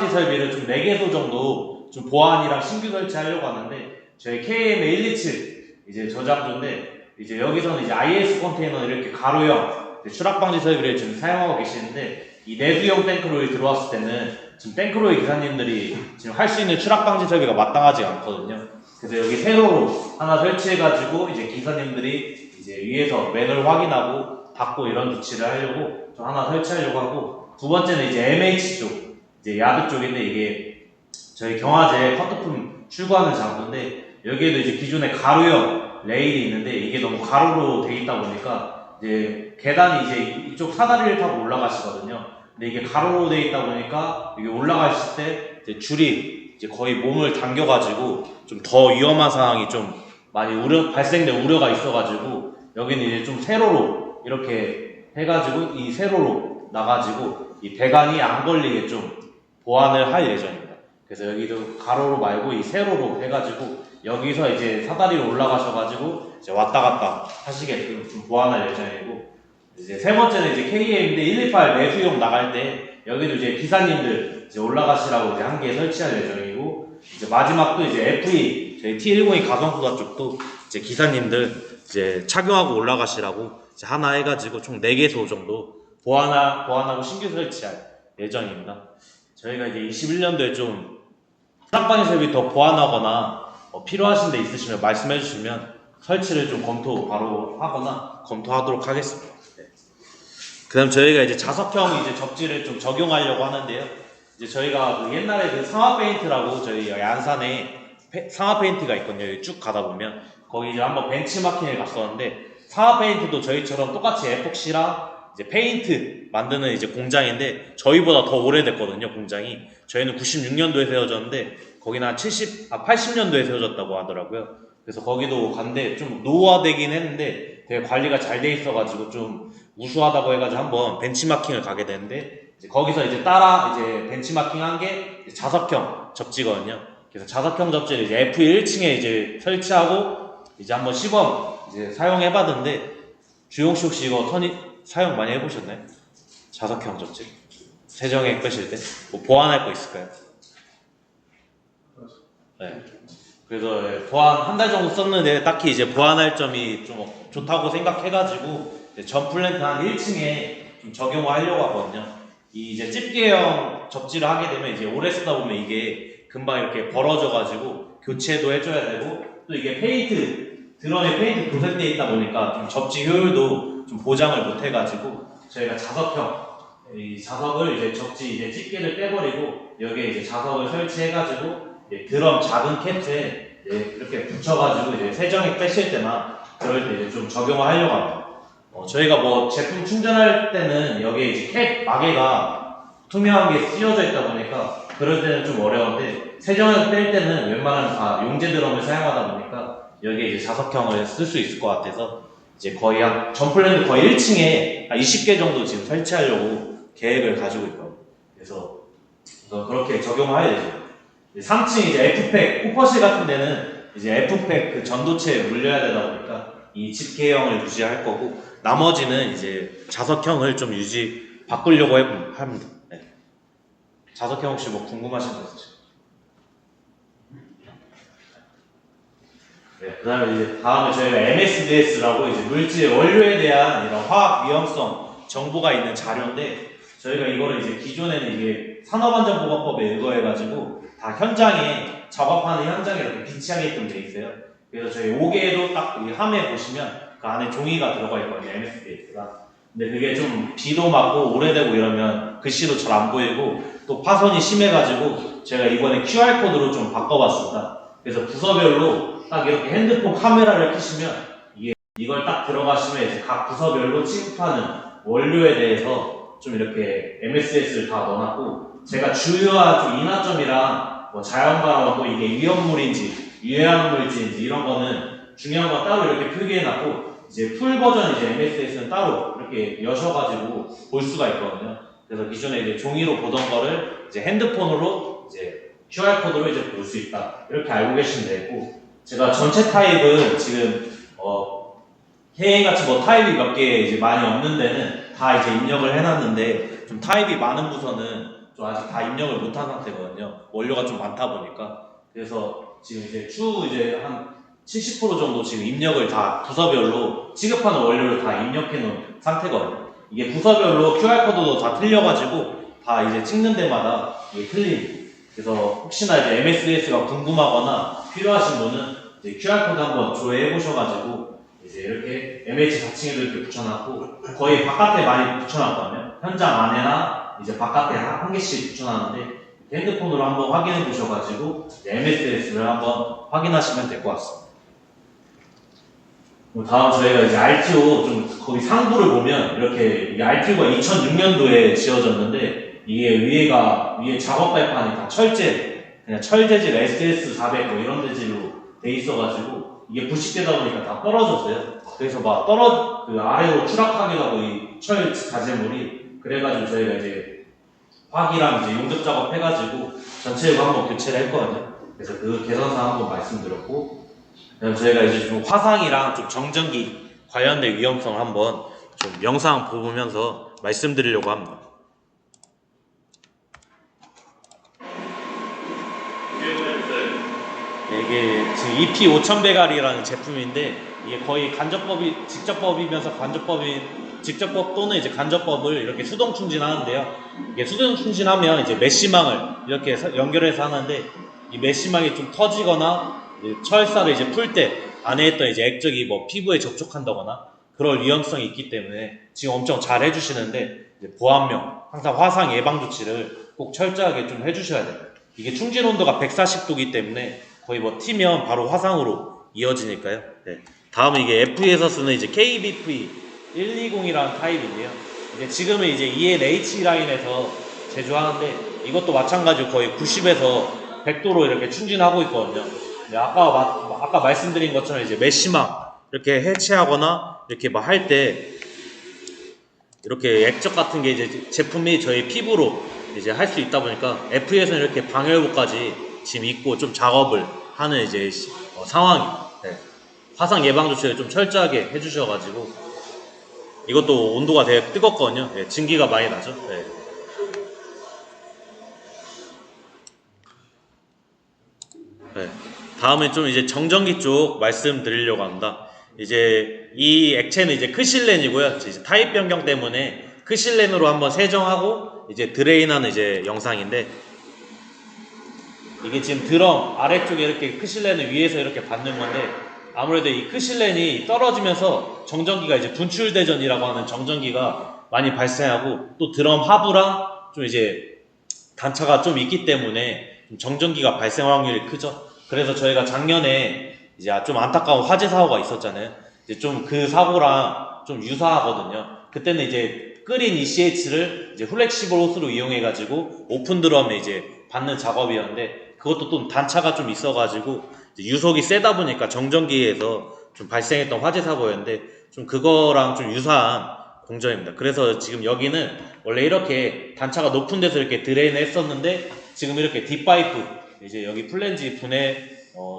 설비를 좀 4개소 정도 좀 보완이랑 신규 설치하려고 하는데, 저희 KM127 이제 저장소인데, 이제 여기서는 이제 IS 컨테이너 이렇게 가로형 추락 방지 설비를 지금 사용하고 계시는데, 이 내수용 탱크로에 들어왔을 때는 지금 탱크로의 기사님들이 지금 할 수 있는 추락 방지 설비가 마땅하지 않거든요. 그래서 여기 세로로 하나 설치해가지고 이제 기사님들이 이제 위에서 맨을 확인하고 받고 이런 조치를 하려고 좀 하나 설치하려고 하고, 두 번째는 이제 MH 쪽, 이제 야드 쪽인데, 이게 저희 경화제 커트품 출고하는 장소인데, 여기에도 이제 기존에 가로형 레일이 있는데 이게 너무 가로로 돼 있다 보니까 이제 계단이 이제 이쪽 사다리를 타고 올라가시거든요. 근데 이게 가로로 돼 있다 보니까 이게 올라가실 때 이제 줄이 이제 거의 몸을 당겨가지고 좀 더 위험한 상황이 좀 많이 발생될 우려가 있어가지고, 여기는 이제 좀 세로로 이렇게 해가지고 이 세로로 나가지고 이 배관이 안 걸리게 좀 보완을 할 예정입니다. 그래서 여기도 가로로 말고 이 세로로 해가지고 여기서 이제 사다리로 올라가셔가지고 이제 왔다 갔다 하시게끔 좀 보완할 예정이고, 이제 세 번째는 이제 KM인데 128 내수용 나갈 때 여기도 이제 기사님들 이제 올라가시라고 이제 한 개 설치할 예정이고, 이제 마지막도 이제 FE 저희 T102 가성수다 쪽도 이제 기사님들 이제 착용하고 올라가시라고 이제 하나 해가지고 총 4개소 정도 보완하고 신규 설치할 예정입니다. 저희가 이제 21년도에 좀 추락방지 설비 더 보완하거나 필요하신 데 있으시면 말씀해 주시면 설치를 좀 바로 하거나 검토하도록 하겠습니다. 네. 그 다음 저희가 이제 자석형 이제 접지를 좀 적용하려고 하는데요. 이제 저희가 그 옛날에 그 상하 페인트라고 저희 여기 안산에 상하 페인트가 있거든요. 여기 쭉 가다 보면 거기 이제 한번 벤치마킹을 갔었는데, 상하 페인트도 저희처럼 똑같이 에폭시랑 이제 페인트 만드는 이제 공장인데, 저희보다 더 오래됐거든요, 공장이. 저희는 96년도에 세워졌는데 거기는 한 80년도에 세워졌다고 하더라고요. 그래서 거기도 갔는데 좀 노후화되긴 했는데 되게 관리가 잘 돼 있어가지고 좀 우수하다고 해가지고 한번 벤치마킹을 가게 되는데, 이제 거기서 이제 따라 이제 벤치마킹 한 게 자석형 접지거든요. 그래서 자석형 접지를 이제 F1층에 이제 설치하고 이제 한번 시범 이제 사용해봤는데, 주용씨 혹시 이거 사용 많이 해보셨나요? 자석형 접지? 세정액 빼실 때? 뭐 보완할 거 있을까요? 네. 그래서 보완 한 달 정도 썼는데 딱히 이제 보완할 점이 좀 좋다고 생각해가지고 전 플랜트 한 1층에 좀 적용하려고 하거든요. 이 이제 집게형 접지를 하게 되면 이제 오래 쓰다 보면 이게 금방 이렇게 벌어져가지고 교체도 해줘야 되고, 또 이게 드럼에 페인트 도색되어 있다 보니까 좀 접지 효율도 좀 보장을 못 해가지고 저희가 자석형 이 자석을 이제 접지 이제 집게를 빼버리고 여기에 이제 자석을 설치해가지고 드럼 작은 캡에 이렇게 붙여가지고 이제 세정액 빼실 때나 그럴 때 이제 좀 적용을 하려고 합니다. 저희가 뭐 제품 충전할 때는 여기에 이제 캡 마개가 투명한 게 씌워져 있다 보니까 그럴 때는 좀 어려운데, 세정액 뺄 때는 웬만하면 다 용제 드럼을 사용하다 보니까 여기에 이제 자석형을 쓸 수 있을 것 같아서 이제 거의 전 플랜드 거의 1층에 20개 정도 지금 설치하려고 계획을 가지고 있거든요. 그래서 그렇게 적용을 해야 되죠. 3층 이제 F팩, 쿠퍼실 같은 데는 이제 F팩 그 전도체에 물려야 되다 보니까 이 집게형을 유지할 거고, 나머지는 이제 자석형을 좀 바꾸려고 합니다. 네. 자석형 혹시 뭐 궁금하신 거 있으세요? 네, 그 다음에 저희가 MSDS라고 이제 물질 원료에 대한 이런 화학 위험성 정보가 있는 자료인데, 저희가 이거를 이제 기존에는 이게 산업안전보건법에 의거해가지고 다 현장에 작업하는 현장에 이렇게 비치하게끔 돼 있어요. 그래서 저희 5개도 딱 이 함에 보시면 그 안에 종이가 들어가 있거든요, MSDS가. 근데 그게 좀 비도 맞고 오래되고 이러면 글씨도 잘 안 보이고 또 파손이 심해가지고 제가 이번에 QR코드로 좀 바꿔봤습니다. 그래서 부서별로 딱 이렇게 핸드폰 카메라를 켜시면 이걸 딱 들어가시면 이제 각 부서별로 취급하는 원료에 대해서 좀 이렇게 MSDS를 다 넣어놨고, 제가 주요한 좀 인하점이랑 뭐 자연발화고 이게 위험물인지 유해한물질인지 이런 거는 중요한 건 따로 이렇게 표기해놨고, 이제 풀 버전 이제 MSDS는 따로 이렇게 여셔가지고 볼 수가 있거든요. 그래서 기존에 이제 종이로 보던 거를 이제 핸드폰으로 이제 QR코드로 이제 볼 수 있다. 이렇게 알고 계시면 되고, 제가 전체 타입은 지금 해외같이 뭐 타입이 몇 개 이제 많이 없는 데는 다 이제 입력을 해놨는데, 좀 타입이 많은 부서는 좀 아직 다 입력을 못한 상태거든요. 원료가 좀 많다 보니까. 그래서 지금 이제 추후 이제 한 70% 정도 지금 입력을 다 부서별로 취급하는 원료를 다 입력해 놓은 상태거든요. 이게 부서별로 QR코드도 다 틀려가지고 다 이제 찍는 데마다 이게 틀립니다. 그래서 혹시나 이제 MSDS가 궁금하거나 필요하신 분은 이제 QR코드 한번 조회해 보셔가지고 이제 이렇게 MH 4층에도 이렇게 붙여놨고 거의 바깥에 많이 붙여놨거든요. 현장 안에나 이제 바깥에 한 개씩 붙여놨는데 핸드폰으로 한번 확인해 보셔가지고 MSDS를 한번 확인하시면 될 것 같습니다. 다음 저희가 이제 RTO 좀 거기 상부를 보면 이렇게 이게 RTO가 2006년도에 지어졌는데 이게 위에 작업 발판이 다 그냥 철재질 SDS400 뭐 이런 재질로 돼 있어가지고 이게 부식되다 보니까 다 떨어졌어요. 그래서 막 그 아래로 추락하기도 하고 이 철 자재물이 그래가지고 저희가 이제 화기랑 이제 용접 작업 해가지고 전체적으로 한번 교체를 했거든요. 그래서 그 개선사항 한번 말씀드렸고 그다음 저희가 이제 좀 화상이랑 좀 정전기 관련된 위험성을 한번 좀 영상 보면서 말씀드리려고 합니다. 이게 지금 EP5100R이라는 제품인데 이게 거의 직접법이면서 직접법 또는 이제 간접법을 이렇게 수동 충진하는데요. 이게 수동 충진하면 이제 메쉬망을 이렇게 연결해서 하는데 이 메쉬망이 좀 터지거나 철사를 이제 풀 때 안에 있던 이제 액적이 뭐 피부에 접촉한다거나 그럴 위험성이 있기 때문에 지금 엄청 잘 해주시는데 보안명 항상 화상 예방 조치를 꼭 철저하게 좀 해주셔야 돼요. 이게 충진 온도가 140도이기 때문에 거의 뭐 튀면 바로 화상으로 이어지니까요. 네. 다음은 이게 FE에서 쓰는 이제 KBP 120이라는 타입인데요. 이제 지금은 이제 ENH 라인에서 제조하는데 이것도 마찬가지로 거의 90에서 100도로 이렇게 충진하고 있거든요. 네, 아까 말씀드린 것처럼 이제 메쉬망 이렇게 해체하거나 이렇게 막 할 때 이렇게 액적 같은 게 이제 제품이 저희 피부로 이제 할 수 있다 보니까 FE에서는 이렇게 방열복까지 지금 입고 좀 작업을 하는 이제 상황입니다. 네. 화상 예방 조치를 좀 철저하게 해주셔가지고 이것도 온도가 되게 뜨겁거든요. 네, 증기가 많이 나죠. 네. 네. 다음에 좀 이제 정전기 쪽 말씀드리려고 합니다. 이제 이 액체는 이제 크실렌이고요. 이제 타입 변경 때문에 크실렌으로 한번 세정하고 이제 드레인하는 이제 영상인데 이게 지금 드럼 아래쪽에 이렇게 크실렌을 위에서 이렇게 받는 건데 아무래도 이 크실렌이 떨어지면서 정전기가 이제 분출대전이라고 하는 정전기가 많이 발생하고 또 드럼 하부랑 좀 이제 단차가 좀 있기 때문에 정전기가 발생 확률이 크죠. 그래서 저희가 작년에 이제 좀 안타까운 화재 사고가 있었잖아요. 이제 좀 그 사고랑 좀 유사하거든요. 그때는 이제 끓인 ECH를 이제 플렉시블 호스로 이용해가지고 오픈 드럼에 이제 받는 작업이었는데 그것도 좀 단차가 좀 있어가지고 유속이 세다 보니까 정전기에서 좀 발생했던 화재 사고였는데 좀 그거랑 좀 유사한 공정입니다. 그래서 지금 여기는 원래 이렇게 단차가 높은 데서 이렇게 드레인을 했었는데 지금 이렇게 딥파이프 이제 여기 플랜지 분해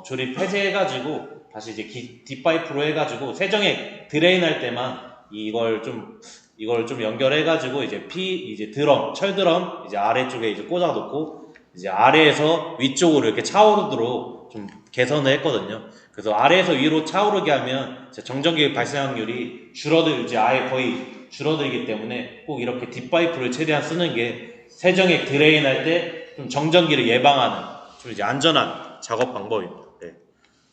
조립 해제해가지고 다시 이제 딥파이프로 해가지고 세정액 드레인 할 때만 이걸 좀 연결해가지고 이제 드럼 철드럼 이제 아래쪽에 이제 꽂아놓고 이제 아래에서 위쪽으로 이렇게 차오르도록 좀 개선을 했거든요. 그래서 아래에서 위로 차오르게 하면 정전기 발생 확률이 이제 아예 거의 줄어들기 때문에 꼭 이렇게 딥파이프를 최대한 쓰는 게 세정액 드레인 할 때 좀 정전기를 예방하는 좀 이제 안전한 작업 방법입니다. 네.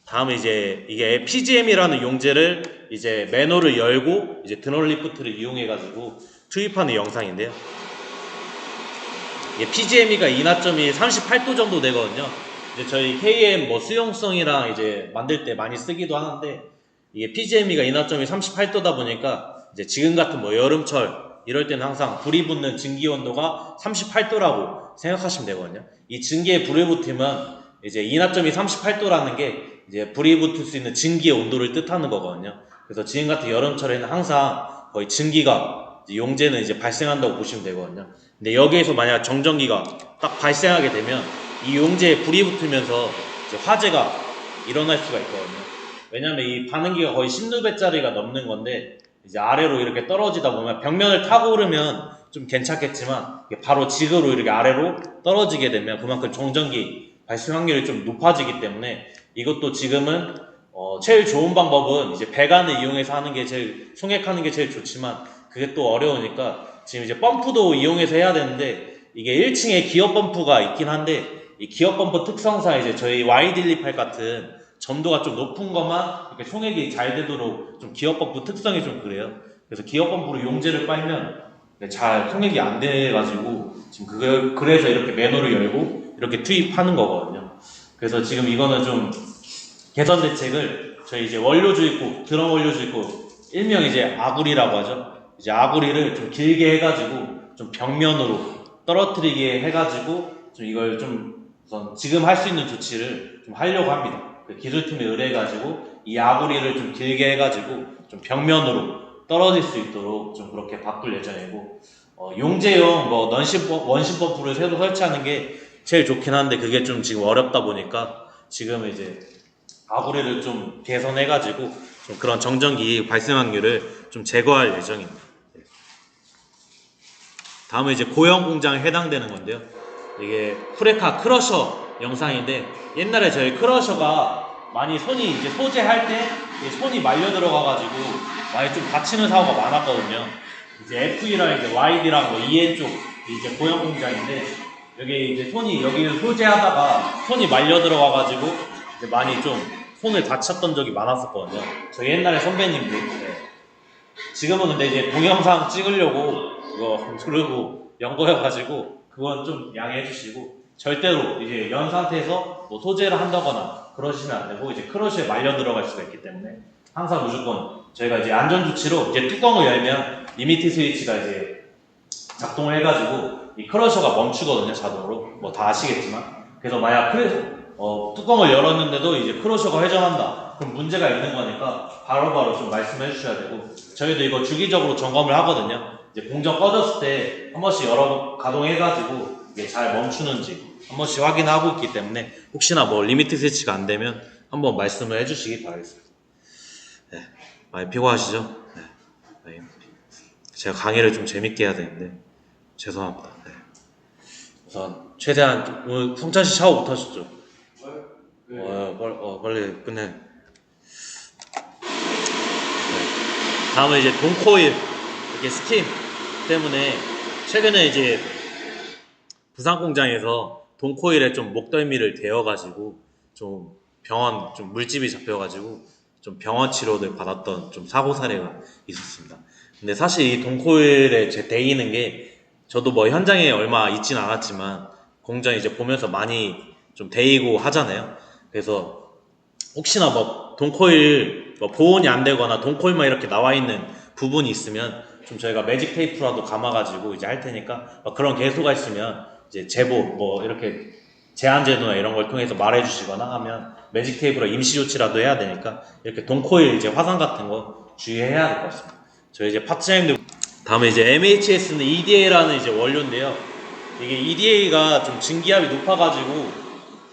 다음에 이제 이게 PGM이라는 용제를 이제 매너를 열고 이제 드론 리프트를 이용해가지고 투입하는 영상인데요. 이게 PGM이가 인하점이 38도 정도 되거든요. 이제 저희 KM 뭐 수용성이랑 이제 만들 때 많이 쓰기도 하는데 이게 PGM이가 인하점이 38도다 보니까 이제 지금 같은 뭐 여름철 이럴 때는 항상 불이 붙는 증기 온도가 38도라고 생각하시면 되거든요. 이 증기에 불이 붙으면 이제 인하점이 38도라는 게 이제 불이 붙을 수 있는 증기의 온도를 뜻하는 거거든요. 그래서 지금 같은 여름철에는 항상 거의 증기가 용제는 이제 발생한다고 보시면 되거든요. 근데 여기에서 만약 정전기가 딱 발생하게 되면 이 용제에 불이 붙으면서 이제 화재가 일어날 수가 있거든요. 왜냐면 이 반응기가 거의 16배짜리가 넘는 건데 이제 아래로 이렇게 떨어지다 보면 벽면을 타고 오르면 좀 괜찮겠지만 이게 바로 직으로 이렇게 아래로 떨어지게 되면 그만큼 정전기 발생 확률이 좀 높아지기 때문에 이것도 지금은 제일 좋은 방법은 이제 배관을 이용해서 하는 게 제일 송액하는 게 제일 좋지만 그게 또 어려우니까 지금 이제 펌프도 이용해서 해야 되는데 이게 1층에 기어 펌프가 있긴 한데 이 기어 펌프 특성상 이제 저희 Y128 같은 점도가 좀 높은 것만 이렇게 송액이 잘 되도록 좀 기어 펌프 특성이 좀 그래요. 그래서 기어 펌프로 용제를 빨면 잘 송액이 안 돼가지고 지금 그걸 그래서 이렇게 매너를 열고 이렇게 투입하는 거거든요. 그래서 지금 이거는 좀 개선 대책을 저희 이제 원료주입구, 드럼 원료주입구 일명 이제 아구리라고 하죠. 이제 아구리를 좀 길게 해가지고 좀 벽면으로 떨어뜨리게 해가지고 좀 이걸 좀 우선 지금 할 수 있는 조치를 좀 하려고 합니다. 그 기술팀에 의뢰해가지고 이 아구리를 좀 길게 해가지고 좀 벽면으로 떨어질 수 있도록 좀 그렇게 바꿀 예정이고 용제용 뭐 원심 펌프를 새로 설치하는 게 제일 좋긴 한데 그게 좀 지금 어렵다 보니까 지금 이제 아구리를 좀 개선해가지고 좀 그런 정전기 발생 확률을 좀 제거할 예정입니다. 다음은 이제 고형 공장에 해당되는 건데요. 이게 쿠레카 크러셔 영상인데 옛날에 저희 크러셔가 많이 손이 이제 소재할 때 손이 말려 들어가가지고 많이 좀 다치는 사고가 많았거든요. 이제 FE랑 이제 YD랑 뭐 EN 쪽 이제 고형 공장인데 여기 이제 손이 여기를 소재하다가 손이 말려 들어가가지고 이제 많이 좀 손을 다쳤던 적이 많았었거든요. 저희 옛날에 선배님들. 네. 지금은 근데 이제 동영상 찍으려고 그거 누르고 연거여가지고 그건 좀 양해해 주시고 절대로 이제 연 상태에서 뭐 소재를 한다거나 그러시면 안 되고 이제 크러쉬에 말려 들어갈 수가 있기 때문에 항상 무조건 저희가 이제 안전조치로 이제 뚜껑을 열면 리미트 스위치가 이제 작동을 해가지고 이 크러셔가 멈추거든요 자동으로 뭐 다 아시겠지만 그래서 만약 뚜껑을 열었는데도 이제 크러셔가 회전한다 그럼 문제가 있는 거니까 바로바로 좀 말씀해 주셔야 되고 저희도 이거 주기적으로 점검을 하거든요. 이제 공정 꺼졌을 때 한 번씩 여러 번 가동해가지고 이게 잘 멈추는지 한 번씩 확인하고 있기 때문에 혹시나 뭐 리미트 스위치가 안 되면 한번 말씀을 해주시기 바라겠습니다. 네, 많이 피곤하시죠? 네. 제가 강의를 좀 재밌게 해야 되는데 죄송합니다. 네. 우선 최대한 오늘 성찬 씨 샤워 못 하셨죠? 빨리 끝내. 네. 다음은 이제 돈코일 이렇게 스팀 때문에 최근에 이제 부산 공장에서 돈코일에 좀 목덜미를 대어가지고 좀 병원 좀 물집이 잡혀가지고 좀 병원 치료를 받았던 좀 사고 사례가 있었습니다. 근데 사실 이 돈코일에 제 데이는 게 저도 뭐 현장에 얼마 있진 않았지만 공장 이제 보면서 많이 좀 데이고 하잖아요. 그래서 혹시나 뭐 돈코일 뭐 보온이 안 되거나 돈코일만 이렇게 나와 있는 부분이 있으면 좀 저희가 매직 테이프라도 감아가지고 이제 할 테니까 그런 개소가 있으면 이제 제보 뭐 이렇게 제한제도나 이런 걸 통해서 말해주시거나 하면 매직 테이프로 임시 조치라도 해야 되니까 이렇게 돈코일 이제 화상 같은 거 주의해야 될 것 같습니다. 저희 이제 파트장님들 다음에 이제 MHS는 EDA라는 이제 원료인데요. 이게 EDA가 좀 증기압이 높아가지고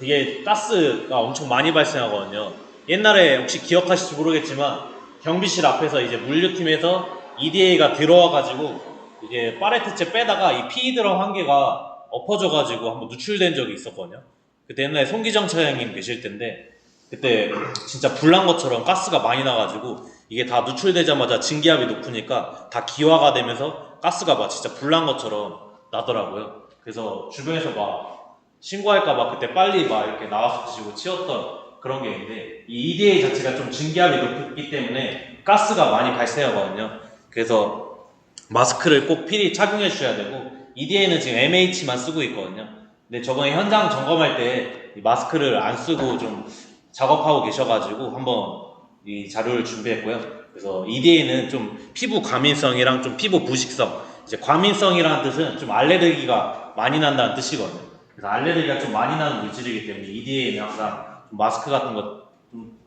되게 가스가 엄청 많이 발생하거든요. 옛날에 혹시 기억하실지 모르겠지만 경비실 앞에서 이제 물류팀에서 EDA가 들어와가지고 이게 팔레트째 빼다가 이 PE 드럼 한 개가 엎어져가지고 한번 누출된 적이 있었거든요. 그때 옛날에 송기정 차장님 계실 텐데 그때 진짜 불난 것처럼 가스가 많이 나가지고 이게 다 누출되자마자 증기압이 높으니까 다 기화가 되면서 가스가 막 진짜 불난 것처럼 나더라고요. 그래서 주변에서 막 신고할까봐 그때 빨리 막 이렇게 나와서 치웠던 그런 게 있는데 이 EDA 자체가 좀 증기압이 높기 때문에 가스가 많이 발생하거든요. 그래서 마스크를 꼭 필히 착용해 주셔야 되고 EDA는 지금 MH만 쓰고 있거든요. 근데 저번에 현장 점검할 때 이 마스크를 안 쓰고 좀 작업하고 계셔가지고 한번 이 자료를 준비했고요. 그래서 EDA는 좀 피부 과민성이랑 좀 피부 부식성 이제 과민성이라는 뜻은 좀 알레르기가 많이 난다는 뜻이거든요. 그래서 알레르기가 좀 많이 나는 물질이기 때문에 EDA는 항상 좀 마스크 같은 거 좀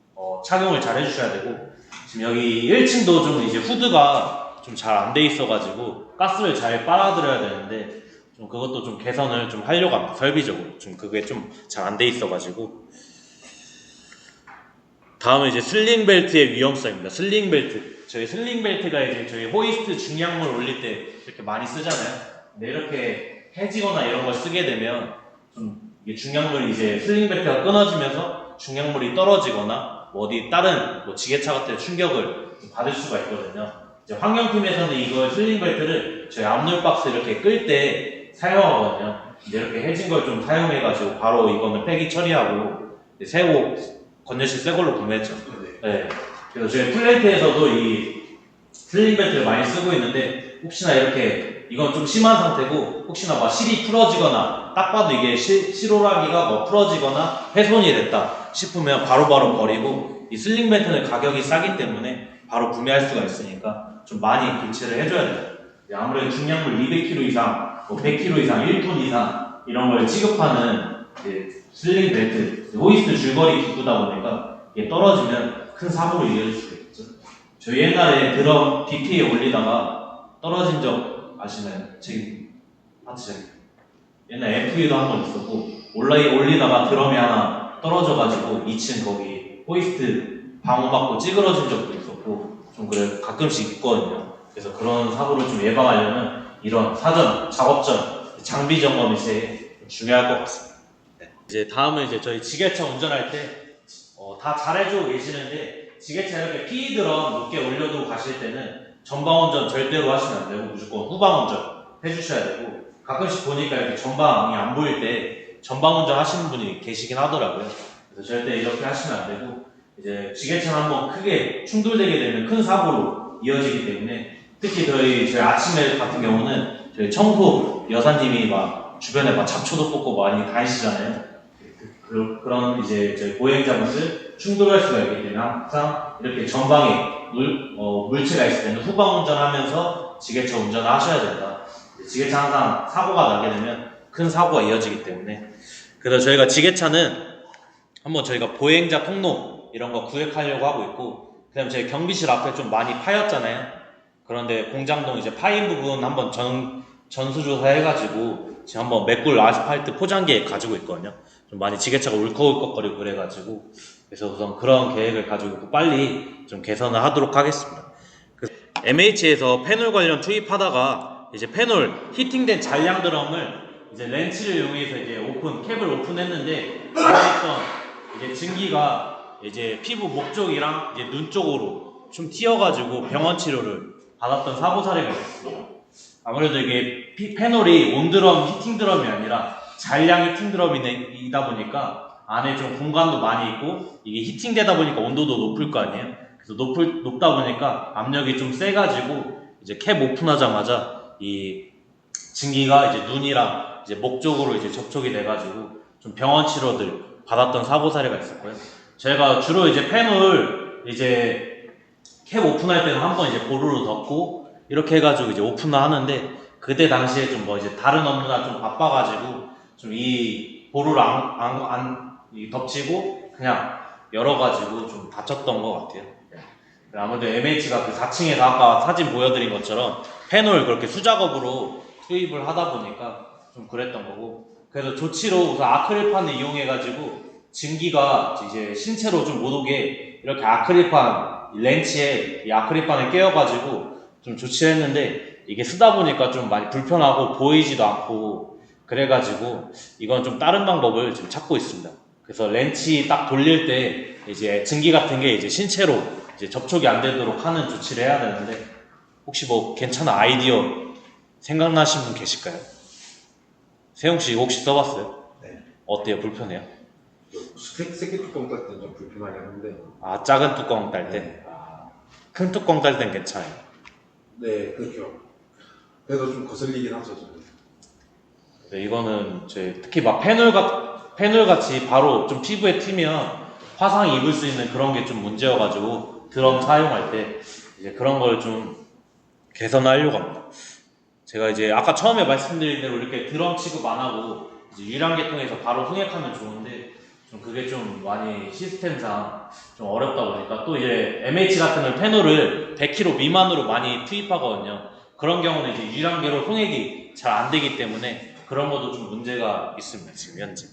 착용을 잘 해주셔야 되고 지금 여기 1층도 좀 이제 후드가 좀 잘 안 돼 있어가지고 가스를 잘 빨아들여야 되는데 좀 그것도 좀 개선을 좀 하려고 합니다. 설비적으로 좀 그게 좀 잘 안 돼 있어가지고 다음은 이제 슬링 벨트의 위험성입니다. 슬링 벨트 저희 슬링 벨트가 이제 저희 호이스트 중량물 올릴 때 이렇게 많이 쓰잖아요. 근데 이렇게 해지거나 이런 걸 쓰게 되면 좀 이게 중량물이 이제 슬링 벨트가 끊어지면서 중량물이 떨어지거나 뭐 어디 다른 뭐 지게차 같은 데 충격을 받을 수가 있거든요. 이제 환경팀에서는 이걸 슬링 벨트를 저희 압력 박스 이렇게 끌 때 사용하거든요. 이제 이렇게 해진 걸 좀 사용해가지고 바로 이거는 폐기 처리하고 새고 건조실 새 걸로 구매했죠. 네. 그래서 저희 플레이트에서도 이 슬링 벨트를 많이 쓰고 있는데 혹시나 이렇게 이건 좀 심한 상태고 혹시나 막 실이 풀어지거나 딱 봐도 이게 실오라기가 뭐 풀어지거나 훼손이 됐다 싶으면 바로바로 버리고 이 슬링 벨트는 가격이 싸기 때문에 바로 구매할 수가 있으니까 좀 많이 교체를 해줘야 돼요. 아무래도 중량물 200kg 이상, 뭐 100kg 이상, 1톤 이상 이런 걸 취급하는 슬링 벨트, 호이스트 줄거리 기구다 보니까 이게 떨어지면 큰 사고로 이어질 수가 있죠. 저희 옛날에 드럼 DP에 올리다가 떨어진 적 아시나요? 지금 파츠 옛날 FE도 한 번 있었고 올리다가 드럼이 하나 떨어져가지고 2층 거기 호이스트 방어받고 찌그러진 적도 있었고 좀 그래 가끔씩 있거든요. 그래서 그런 사고를 좀 예방하려면 이런 사전, 작업 전 장비 점검이 제일 중요할 것 같습니다. 네. 이제 다음은 이제 저희 지게차 운전할 때 다 잘해주고 계시는데 지게차 이렇게 PE 드럼 높게 올려두고 가실 때는 전방 운전 절대로 하시면 안 되고 무조건 후방 운전 해주셔야 되고 가끔씩 보니까 이렇게 전방이 안 보일 때 전방 운전 하시는 분이 계시긴 하더라고요. 그래서 절대 이렇게 하시면 안 되고 이제 지게차가 한번 크게 충돌되게 되면 큰 사고로 이어지기 때문에 특히 저희 아침에 같은 경우는 저희 청소 여사님이 막 주변에 막 잡초도 뽑고 많이 다니시잖아요. 그런 이제 저희 보행자분들 충돌할 수가 있기 때문에 항상 이렇게 전방에 물체가 있을 때는 후방 운전하면서 지게차 운전을 하셔야 된다. 지게차 항상 사고가 나게 되면 큰 사고가 이어지기 때문에 그래서 저희가 지게차는 한번 저희가 보행자 통로 이런 거 구획하려고 하고 있고 그다음에 저희 경비실 앞에 좀 많이 파였잖아요. 그런데 공장동 이제 파인 부분 한번 전수조사 해가지고 지금 한번 메꿀 아스팔트 포장기에 가지고 있거든요. 좀 많이 지게차가 울컥울컥거리고 그래가지고 그래서 우선 그런 계획을 가지고 있고 빨리 좀 개선을 하도록 하겠습니다. MH에서 패널 관련 투입하다가 이제 패널 히팅된 잔량 드럼을 이제 렌치를 이용해서 이제 캡을 오픈했는데 안에 있던 이제 증기가 이제 피부 목 쪽이랑 이제 눈 쪽으로 좀 튀어가지고 병원 치료를 받았던 사고 사례가 있었어요. 아무래도 이게 패널이 온드럼, 히팅 드럼이 아니라 잔량 히팅 드럼이다 보니까 안에 좀 공간도 많이 있고 이게 히팅되다 보니까 온도도 높을 거 아니에요. 그래서 높다 보니까 압력이 좀 세가지고 이제 캡 오픈하자마자 이 증기가 이제 눈이랑 이제 목 쪽으로 이제 접촉이 돼가지고 좀 병원 치료들 받았던 사고 사례가 있었고요. 저희가 주로 이제 패널 이제 캡 오픈할 때는 한번 이제 고루로 덮고 이렇게 해가지고 이제 오픈을 하는데 그때 당시에 좀 뭐 이제 다른 업무나 좀 바빠가지고 좀 이 보루를 안 덮치고 그냥 열어가지고 좀 다쳤던 것 같아요. 아무래도 MH가 그 4층에서 아까 사진 보여드린 것처럼 패널 그렇게 수작업으로 투입을 하다 보니까 좀 그랬던 거고 그래서 조치로 우선 아크릴판을 이용해가지고 증기가 이제 신체로 좀 못 오게 이렇게 아크릴판 렌치에 이 아크릴판을 끼워가지고 좀 조치를 했는데 이게 쓰다 보니까 좀 많이 불편하고 보이지도 않고 그래가지고 이건 좀 다른 방법을 지금 찾고 있습니다. 그래서 렌치 딱 돌릴 때 이제 증기 같은 게 이제 신체로 이제 접촉이 안 되도록 하는 조치를 해야 되는데 혹시 뭐 괜찮은 아이디어 생각나신 분 계실까요? 세용씨 혹시 써봤어요? 네. 어때요? 불편해요? 새끼 뚜껑 딸 때는 좀 불편하긴 한데. 아, 작은 뚜껑 딸 때? 네. 큰 뚜껑 딸 땐 괜찮아요. 네, 그렇죠. 그래도 좀 거슬리긴 하죠, 저는. 네, 이거는 특히 막 패널 같이 바로 좀 피부에 튀면 화상 입을 수 있는 그런 게 좀 문제여가지고 드럼 사용할 때 이제 그런 걸 좀 개선하려고 합니다. 제가 이제 아까 처음에 말씀드린 대로 이렇게 드럼 취급 안 하고 이제 유량계통에서 바로 흥액하면 좋은데 좀 그게 좀 많이 시스템상 좀 어렵다 보니까 또 이제 MH 같은 경우는 패널을 100kg 미만으로 많이 투입하거든요. 그런 경우는 이제 유량계로 흥액이 잘 안 되기 때문에 그런 것도 좀 문제가 있습니다, 지금 현재.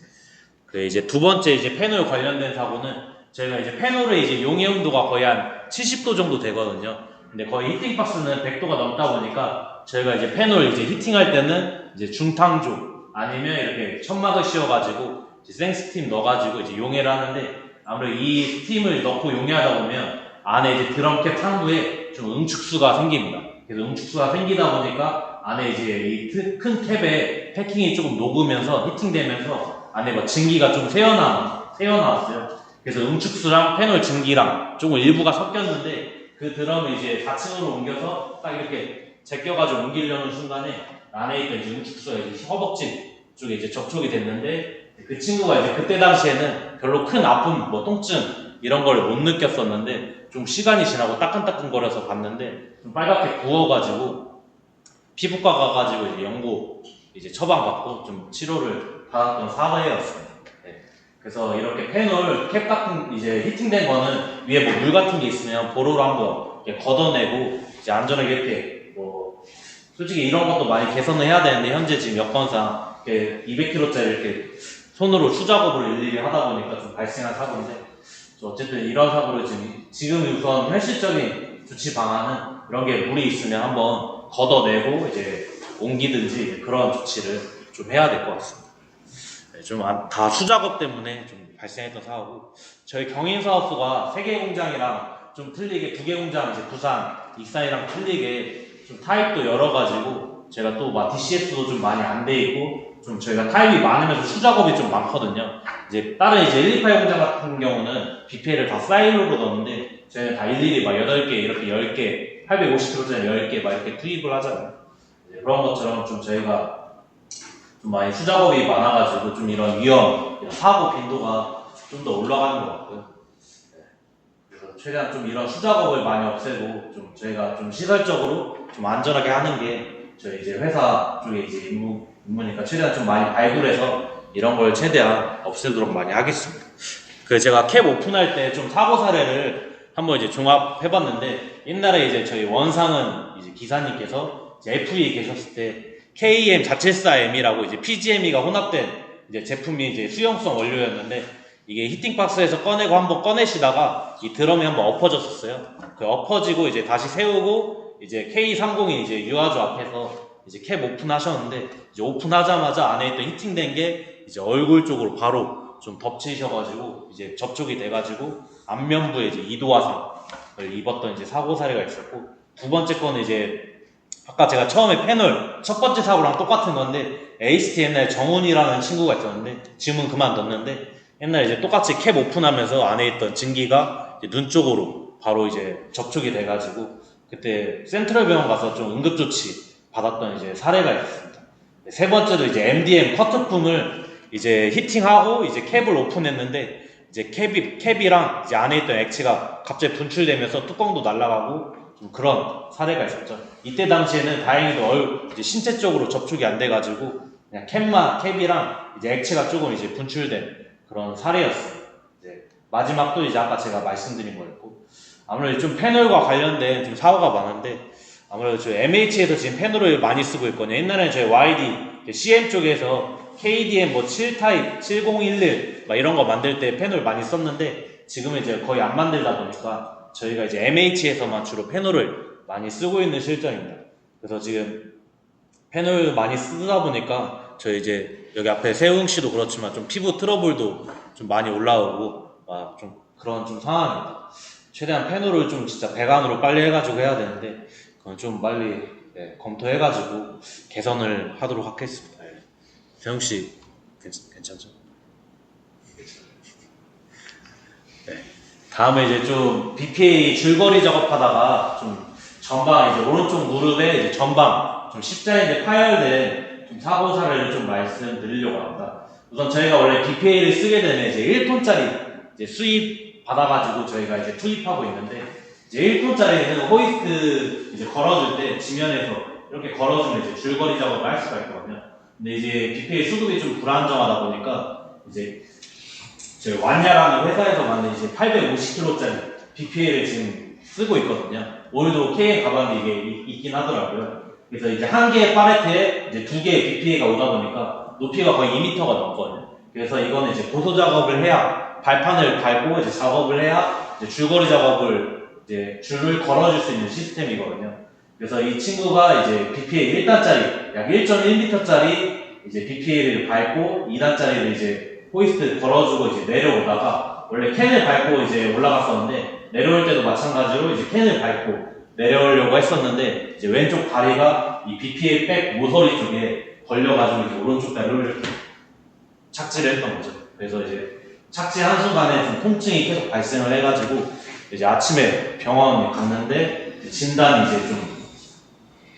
이제 두 번째 이제 패널 관련된 사고는 저희가 이제 패널의 이제 용해 온도가 거의 한 70도 정도 되거든요. 근데 거의 히팅 박스는 100도가 넘다 보니까 저희가 이제 패널 이제 히팅할 때는 이제 중탕조 아니면 이렇게 천막을 씌워가지고 이제 생스팀 넣어가지고 이제 용해를 하는데 아무래도 이 스팀을 넣고 용해하다 보면 안에 이제 드럼캡 상부에 좀 응축수가 생깁니다. 그래서 응축수가 생기다 보니까 안에 이제 이 큰 캡에 패킹이 조금 녹으면서 히팅되면서 안에 뭐 증기가 좀 새어나왔어요. 그래서 응축수랑 패널 증기랑 조금 일부가 섞였는데 그 드럼을 이제 4층으로 옮겨서 딱 이렇게 제껴가지고 옮기려는 순간에 안에 있던 이제 응축수가 이제 허벅지 쪽에 이제 접촉이 됐는데 그 친구가 이제 그때 당시에는 별로 큰 아픔, 뭐 통증 이런 걸 못 느꼈었는데 좀 시간이 지나고 따끈따끈거려서 봤는데 좀 빨갛게 구워가지고 피부과 가가지고 이제 연고 이제 처방받고 좀 치료를 받았던 사례였습니다. 네. 그래서 이렇게 패널 캡 같은 이제 히팅된 거는 위에 뭐 물 같은 게 있으면 보로로 한번 이렇게 걷어내고 이제 안전하게 이렇게 뭐 솔직히 이런 것도 많이 개선을 해야 되는데 현재 지금 여건상 이렇게 200kg짜리 이렇게 손으로 수작업을 일일이 하다 보니까 좀 발생한 사고인데 어쨌든 이런 사고를 지금 우선 현실적인 조치 방안은 이런 게 물이 있으면 한번 걷어내고 이제 옮기든지 그런 조치를 좀 해야 될 것 같습니다. 네, 좀 다 수작업 때문에 좀 발생했던 사고고 저희 경인사업소가 3개 공장이랑 좀 틀리게 2개 공장 이제 부산, 익산이랑 틀리게 좀 타입도 열어가지고 제가 또 막 DCS도 좀 많이 안 돼 있고 좀 저희가 타입이 많으면서 수작업이 좀 많거든요. 이제 다른 이제 128 공장 같은 경우는 BPL을 다 사일로로 넣는데 저희는 다 일일이 막 8개 이렇게 10개 850kg짜리 10개 막 이렇게 투입을 하잖아요. 그런 것처럼 좀 저희가 좀 많이 수작업이 많아가지고 좀 이런 위험, 사고 빈도가 좀 더 올라가는 것 같고요. 그래서 최대한 좀 이런 수작업을 많이 없애고 좀 저희가 좀 시설적으로 좀 안전하게 하는 게 저희 이제 회사 쪽에 이제 임무니까 최대한 좀 많이 발굴해서 이런 걸 최대한 없애도록 많이 하겠습니다. 그래서 제가 캡 오픈할 때 좀 사고 사례를 한번 이제 종합해봤는데 옛날에 이제 저희 원상은 이제 기사님께서 이제 FE 계셨을 때 KEM474M이라고 이제 PGME가 혼합된 이제 제품이 이제 수용성 원료였는데 이게 히팅박스에서 꺼내고 한번 꺼내시다가 이 드럼이 한번 엎어졌었어요. 그 엎어지고 이제 다시 세우고 이제 K302 이제 유아조 앞에서 이제 캡 오픈하셨는데 이제 오픈하자마자 안에 있던 히팅된 게 이제 얼굴 쪽으로 바로 좀 덮치셔가지고 이제 접촉이 돼가지고 안면부에 이제 이도화상을 입었던 이제 사고 사례가 있었고 두 번째 거는 이제 아까 제가 처음에 패널 첫 번째 사고랑 똑같은 건데 ACT 옛날에 정훈이라는 친구가 있었는데 지금은 그만뒀는데 옛날에 이제 똑같이 캡 오픈하면서 안에 있던 증기가 이제 눈 쪽으로 바로 이제 접촉이 돼가지고 그때 센트럴 병원 가서 좀 응급조치 받았던 이제 사례가 있습니다. 세 번째도 이제 MDM 커트품을 이제 히팅하고 이제 캡을 오픈했는데 이제 캡이랑 이제 안에 있던 액체가 갑자기 분출되면서 뚜껑도 날아가고 좀 그런 사례가 있었죠. 이때 당시에는 다행히도 이제 신체 쪽으로 접촉이 안 돼가지고 그냥 캡이랑 이제 액체가 조금 이제 분출된 그런 사례였어요. 이제 마지막 또 이제 아까 제가 말씀드린 거였고 아무래도 좀 패널과 관련된 좀 사고가 많은데 아무래도 저희 MH에서 지금 패널을 많이 쓰고 있거든요. 옛날에는 저희 YD, CM 쪽에서 KDM 뭐 7타입, 7011 막 이런 거 만들 때 패널 많이 썼는데 지금은 이제 거의 안 만들다 보니까 저희가 이제 MH에서만 주로 패널을 많이 쓰고 있는 실정입니다. 그래서 지금 패널 많이 쓰다 보니까 저희 이제 여기 앞에 세웅 씨도 그렇지만 좀 피부 트러블도 좀 많이 올라오고 좀 그런 좀 상황입니다. 최대한 패널을 좀 진짜 배관으로 빨리 해가지고 해야 되는데 그건 좀 빨리 검토해가지고 개선을 하도록 하겠습니다. 세웅 씨 괜찮죠? 네. 다음에 이제 좀 BPA 줄거리 작업하다가 좀 전방 이제 오른쪽 무릎에 이제 전방 좀 십자인대 파열된 좀 사고 사례를 좀 말씀드리려고 합니다. 우선 저희가 원래 BPA를 쓰게 되면 이제 1톤짜리 이제 수입 받아가지고 저희가 이제 투입하고 있는데 이제 1톤짜리는 호이스트 이제 걸어줄 때 지면에서 이렇게 걸어주면 이제 줄거리 작업을 할 수가 있거든요. 근데 이제 BPA 수급이 좀 불안정하다 보니까 이제 저희 완야라는 회사에서 만든 이제 850kg짜리 BPA를 지금 쓰고 있거든요. 오늘도 KM 가방에 이게 있긴 하더라고요. 그래서 이제 한 개의 팔레트에 이제 두 개의 BPA가 오다 보니까 높이가 거의 2m가 넘거든요. 그래서 이거는 이제 고소 작업을 해야 발판을 밟고 이제 작업을 해야 이제 줄거리 작업을 이제 줄을 걸어줄 수 있는 시스템이거든요. 그래서 이 친구가 이제 BPA 1단짜리, 약 1.1m짜리 이제 BPA를 밟고 2단짜리를 이제 호이스트 걸어주고 이제 내려오다가 원래 캔을 밟고 이제 올라갔었는데 내려올 때도 마찬가지로 이제 캔을 밟고 내려오려고 했었는데 이제 왼쪽 다리가 이 BPA 백 모서리 쪽에 걸려가지고 이제 오른쪽 다리를 착지를 했던 거죠. 그래서 이제 착지 한순간에 좀 통증이 계속 발생을 해가지고 이제 아침에 병원에 갔는데 진단이 이제 좀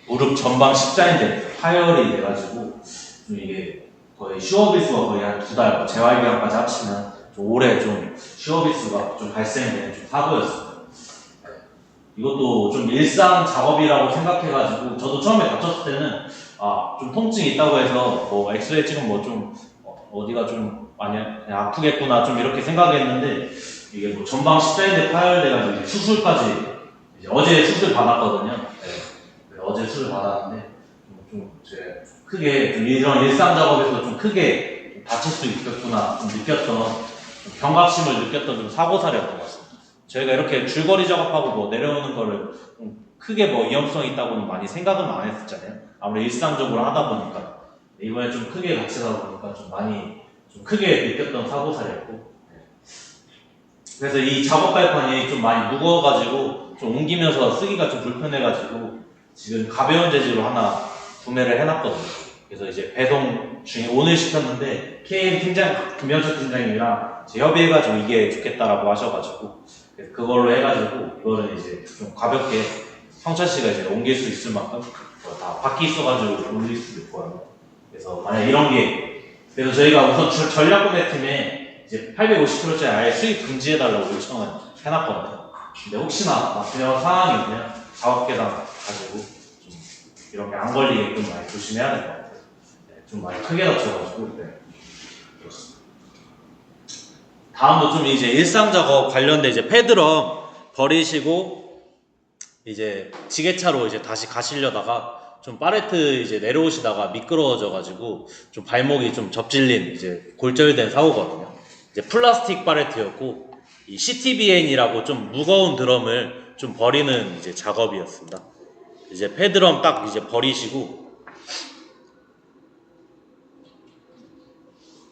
무릎 전방 십자인대 파열이 돼가지고 좀 이게 거의 쉬어빌수가 거의 한 2달, 재활기간까지 합치면 좀 오래 좀 쉬어빌수가 좀 발생되는 좀 사고였습니다. 이것도 좀 일상 작업이라고 생각해가지고 저도 처음에 다쳤을 때는 좀 통증이 있다고 해서 뭐 엑스레이 찍으면 뭐 좀 어디가 좀 많이 아프겠구나 좀 이렇게 생각했는데 이게 뭐 전방 십자인대 파열돼가지고 이제 수술까지 이제 어제 수술 받았거든요. 네. 어제 수술 받았는데 좀 이제 크게 좀 이런 일상 작업에서 좀 크게 다칠 수 있겠구나 좀 느꼈던 좀 경각심을 느꼈던 좀 사고사례였던 것 같습니다. 저희가 이렇게 줄거리 작업하고 뭐 내려오는 거를 좀 크게 뭐 위험성이 있다고는 많이 생각은 안 했었잖아요. 아무래도 일상적으로 하다 보니까 이번에 좀 크게 다치다 보니까 좀 많이 좀 크게 느꼈던 사고사례였고 그래서 이 작업 발판이 좀 많이 무거워가지고 좀 옮기면서 쓰기가 좀 불편해가지고 지금 가벼운 재질로 하나 구매를 해놨거든요. 그래서 이제 배송 중에 오늘 시켰는데 KM 팀장, 김현철 팀장님이랑 협의해가지고 이게 좋겠다라고 하셔가지고 그걸로 해가지고 이거는 이제 좀 가볍게 성철 씨가 이제 옮길 수 있을 만큼 다 바퀴 있어가지고 올릴 수도 있고요. 그래서 만약 이런 게 그래서 저희가 우선 전략구매팀에 이제 850kg짜리 아예 수입 금지해달라고 요청을 해놨거든요. 근데 혹시나 그런 상황이 있으면 작업계단 가지고 좀 이렇게 안 걸리게끔 많이 조심해야 될 것 같아요. 네, 좀 많이 크게 다쳐가지고 네. 그렇습니다. 다음도 좀 이제 일상 작업 관련된 이제 패드럼 버리시고 이제 지게차로 이제 다시 가시려다가 좀 파레트 이제 내려오시다가 미끄러워져가지고 좀 발목이 좀 접질린 이제 골절된 사고거든요. 이제 플라스틱 파레트였고 이 CTBN이라고 좀 무거운 드럼을 좀 버리는 이제 작업이었습니다. 이제 패드럼 딱 이제 버리시고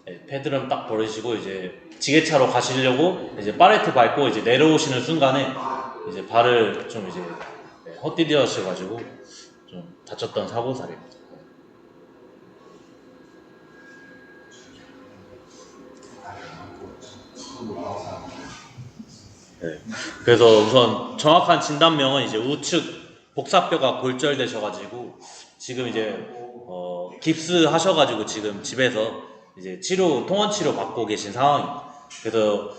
네, 패드럼 딱 버리시고 이제 지게차로 가시려고 이제 파레트 밟고 이제 내려오시는 순간에 이제 발을 좀 이제 헛디뎌셔가지고 좀 다쳤던 사고사례입니다. 네. 그래서 우선 정확한 진단명은 이제 우측 복사뼈가 골절되셔가지고 지금 이제 깁스 하셔가지고 지금 집에서 이제 통원 치료 받고 계신 상황입니다. 그래서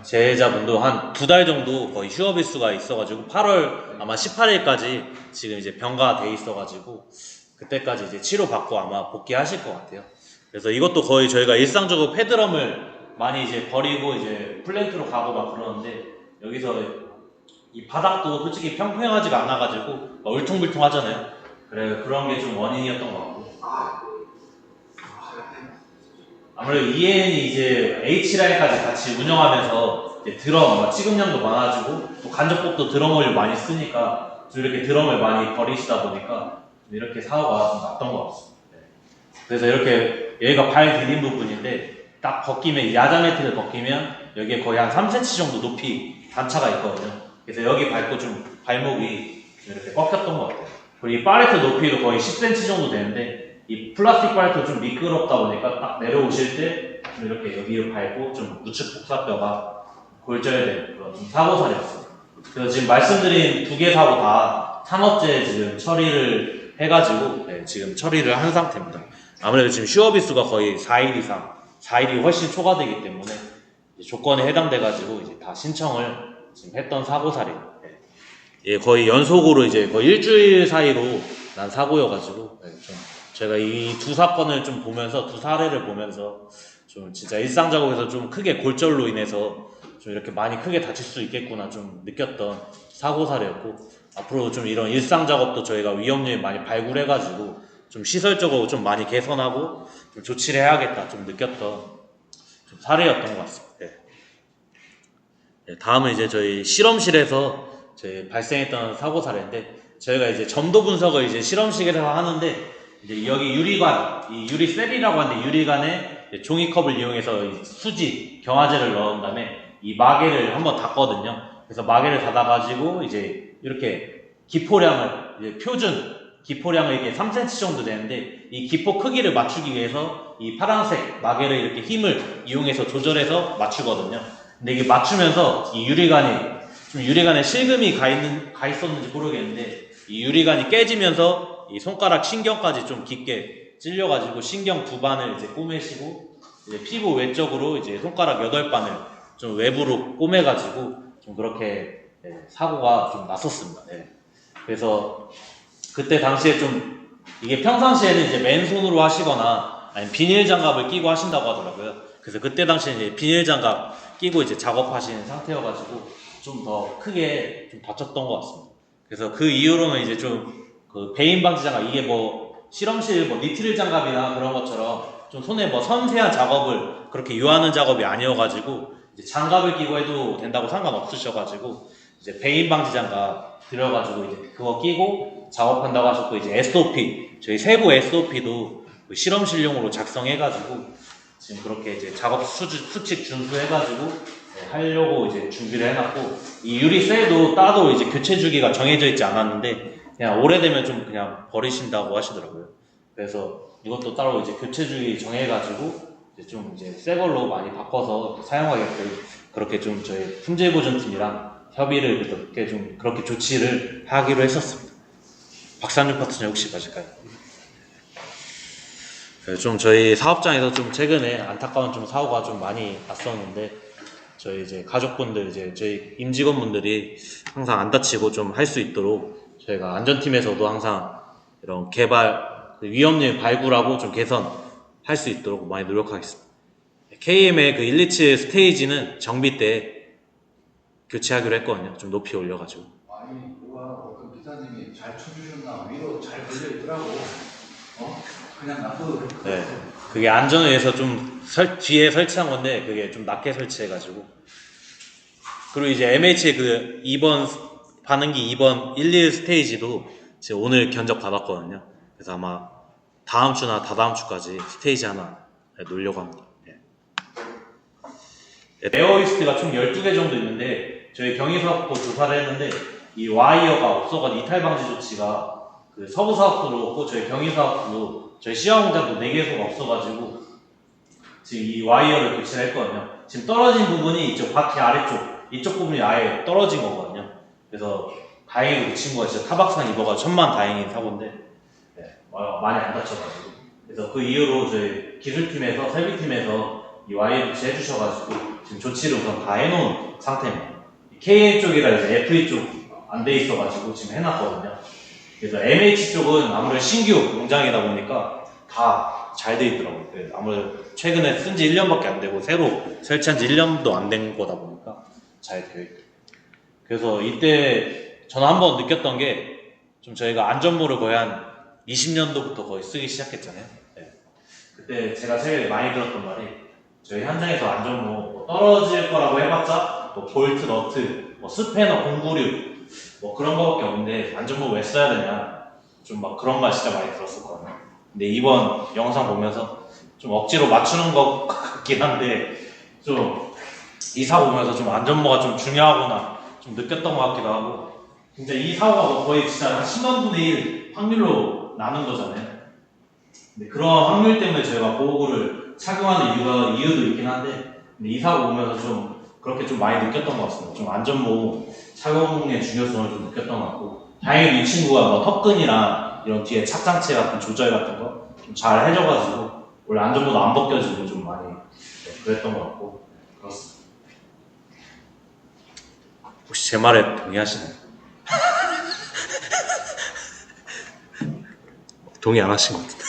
제자분도 한 2달 정도 거의 휴업일수가 있어가지고 8월 아마 18일까지 지금 이제 병가돼 있어가지고 그때까지 이제 치료받고 아마 복귀하실 것 같아요. 그래서 이것도 거의 저희가 일상적으로 패드럼을 많이 이제 버리고 이제 플랜트로 가고 막 그러는데 여기서 이 바닥도 솔직히 평평하지가 않아가지고 울퉁불퉁 하잖아요. 그래 그런 게 좀 원인이었던 것 같고 아무래도 EN이 이제 H라인까지 같이 운영하면서 이제 드럼 취급량도 많아지고 또 간접법도 드럼을 많이 쓰니까 좀 이렇게 드럼을 많이 버리시다 보니까 좀 이렇게 사고가 좀 났던 것 같습니다. 네. 그래서 이렇게 여기가 발 디딘 부분인데 딱 벗기면 야자매트를 벗기면 여기에 거의 한 3cm 정도 높이 단차가 있거든요. 그래서 여기 밟고 좀 발목이 좀 이렇게 꺾였던 것 같아요. 그리고 이 파레트 높이도 거의 10cm 정도 되는데 이 플라스틱 파레트가 좀 미끄럽다 보니까 딱 내려오실 때 좀 이렇게 여기를 밟고 좀 우측 복사뼈가 골절된 그런 좀 사고사례였어요. 그래서 지금 말씀드린 2개 사고 다 산업재해 지금 처리를 해가지고 네, 지금 처리를 한 상태입니다. 아무래도 지금 휴업일수가 거의 4일 이상, 4일이 훨씬 초과되기 때문에 조건에 해당돼가지고 이제 다 신청을 지금 했던 사고사례입니다. 네. 예, 거의 연속으로 이제 거의 일주일 사이로 난 사고여가지고 네, 좀 제가 이 2사건을 좀 보면서 2사례를 보면서 좀 진짜 일상 작업에서 좀 크게 골절로 인해서 좀 이렇게 많이 크게 다칠 수 있겠구나 좀 느꼈던 사고 사례였고 앞으로 좀 이런 일상 작업도 저희가 위험률 많이 발굴해가지고 좀 시설적으로 좀 많이 개선하고 좀 조치를 해야겠다 좀 느꼈던 좀 사례였던 것 같습니다. 네. 네, 다음은 이제 저희 실험실에서 저희 발생했던 사고 사례인데, 저희가 이제 점도 분석을 이제 실험실에서 하는데, 이제 여기 유리관, 이 유리셀이라고 하는데, 유리관에 이제 종이컵을 이용해서 이 수지, 경화제를 넣은 다음에 이 마개를 한번 닫거든요. 그래서 마개를 닫아가지고 이제 이렇게 기포량을, 이제 표준 기포량을 이렇게 3cm 정도 되는데, 이 기포 크기를 맞추기 위해서 이 파란색 마개를 이렇게 힘을 이용해서 조절해서 맞추거든요. 근데 이게 맞추면서 이 유리관에 실금이 가 있었는지 모르겠는데, 이 유리관이 깨지면서 이 손가락 신경까지 좀 깊게 찔려가지고 신경 2반을 이제 꼬매시고, 이제 피부 외적으로 이제 손가락 8반을 좀 외부로 꼬매가지고 좀 그렇게 사고가 좀 났었습니다. 그래서 그때 당시에 좀 이게 평상시에는 이제 맨손으로 하시거나 아니면 비닐 장갑을 끼고 하신다고 하더라고요. 그래서 그때 당시에 이제 비닐 장갑 끼고 이제 작업하시는 상태여가지고 좀 더 크게 좀 다쳤던 것 같습니다. 그래서 그 이후로는 이제 좀 그 배임 방지 장갑, 이게 뭐 실험실 뭐 니트릴 장갑이나 그런 것처럼 좀 손에 뭐 섬세한 작업을 그렇게 요하는 작업이 아니어가지고 이제 장갑을 끼고 해도 된다고 상관없으셔가지고 이제 배임 방지 장갑 들여가지고 이제 그거 끼고 작업한다고 하셨고, 이제 SOP, 저희 세부 SOP도 그 실험실용으로 작성해가지고 지금 그렇게 이제 작업 수칙 준수해가지고 하려고 이제 준비를 해놨고, 이 유리쇠도 따로 이제 교체 주기가 정해져 있지 않았는데 그냥 오래되면 좀 그냥 버리신다고 하시더라고요. 그래서 이것도 따로 이제 교체 주기 정해가지고 이제 좀 이제 새 걸로 많이 바꿔서 사용하게끔 그렇게 좀 저희 품질 보증팀이랑 협의를 그렇게 좀 그렇게 조치를 하기로 했었습니다. 박상준 파트너 혹시 맞을까요? 좀 저희 사업장에서 좀 최근에 안타까운 좀 사고가 좀 많이 났었는데, 저희 이제 가족분들, 이제 저희 임직원분들이 항상 안 다치고 좀 할 수 있도록 저희가 안전팀에서도 항상 이런 개발, 위험률 발굴하고 좀 개선할 수 있도록 많이 노력하겠습니다. KM의 그 127 스테이지는 정비 때 교체하기로 했거든요. 좀 높이 올려가지고. 아니 누가 그 기사님이 잘 쳐주셨나 위로 잘 걸려 있더라고. 그냥 놔둬도 될 네, 그게 안전을 위해서 좀 뒤에 설치한 건데 그게 좀 낮게 설치해가지고. 그리고 이제 MH의 그 2번 반응기 2번 11 스테이지도 제가 오늘 견적 받았거든요. 그래서 아마 다음 주나 다다음 주까지 스테이지 하나 놓으려고 합니다. 에어이스트가 총 12개 정도 있는데, 저희 경희사업부 조사를 했는데 이 와이어가 없어가지고 이탈 방지 조치가 그 서부사업부도 없고 저희 경희사업부도 저희 시야공장도 4개소가 없어가지고 지금 이 와이어를 교체를 했거든요. 지금 떨어진 부분이 이쪽 바퀴 아래쪽, 이쪽 부분이 아예 떨어진 거거든요. 그래서 다행히도 그 친구가 진짜 타박상 입어가지고 천만 다행인 사고인데 많이 안 다쳐가지고. 그래서 그 이후로 저희 기술팀에서 설비팀에서 이 와이어 교체 해주셔가지고 지금 조치를 우선 다 해놓은 상태입니다. KN 쪽이라 이제 FE 쪽 안 돼 있어가지고 지금 해놨거든요. 그래서 MH 쪽은 아무래도 신규 공장이다 보니까 다 잘 돼 있더라고요. 아무래도 최근에 쓴 지 1년밖에 안 되고 새로 설치한 지 1년도 안 된 거다 보니까 잘 되어 있고. 그래서 이때 저는 한번 느꼈던 게, 좀 저희가 안전모를 거의 한 20년도부터 거의 쓰기 시작했잖아요. 그때 제가 제일 많이 들었던 말이, 저희 현장에서 안전모 뭐 떨어질 거라고 해봤자 뭐 볼트, 너트, 뭐 스패너, 공구류 뭐 그런 거밖에 없는데 안전모 왜 써야 되냐, 좀 막 그런 말 진짜 많이 들었었거든요. 근데 이번 영상 보면서 좀 억지로 맞추는 것 같긴 한데, 좀 이 사고 보면서 좀 안전모가 좀 중요하구나 좀 느꼈던 것 같기도 하고, 진짜 이 사고가 뭐 거의 진짜 한 10만 분의 1 확률로 나는 거잖아요. 근데 그런 확률 때문에 저희가 보호구를 착용하는 이유도 있긴 한데, 근데 이 사고 보면서 좀 그렇게 좀 많이 느꼈던 것 같습니다. 좀 안전모 착용의 중요성을 좀 느꼈던 것 같고, 다행히 이 친구가 뭐 턱끈이랑 이런 뒤에 착장체 같은 조절 같은 거 좀 잘 해줘가지고 원래 안전모도 안 벗겨지고 좀 많이 그랬던 것 같고 그렇습니다. 혹시 제 말에 동의하시나요? 동의 안 하신 것 같은데.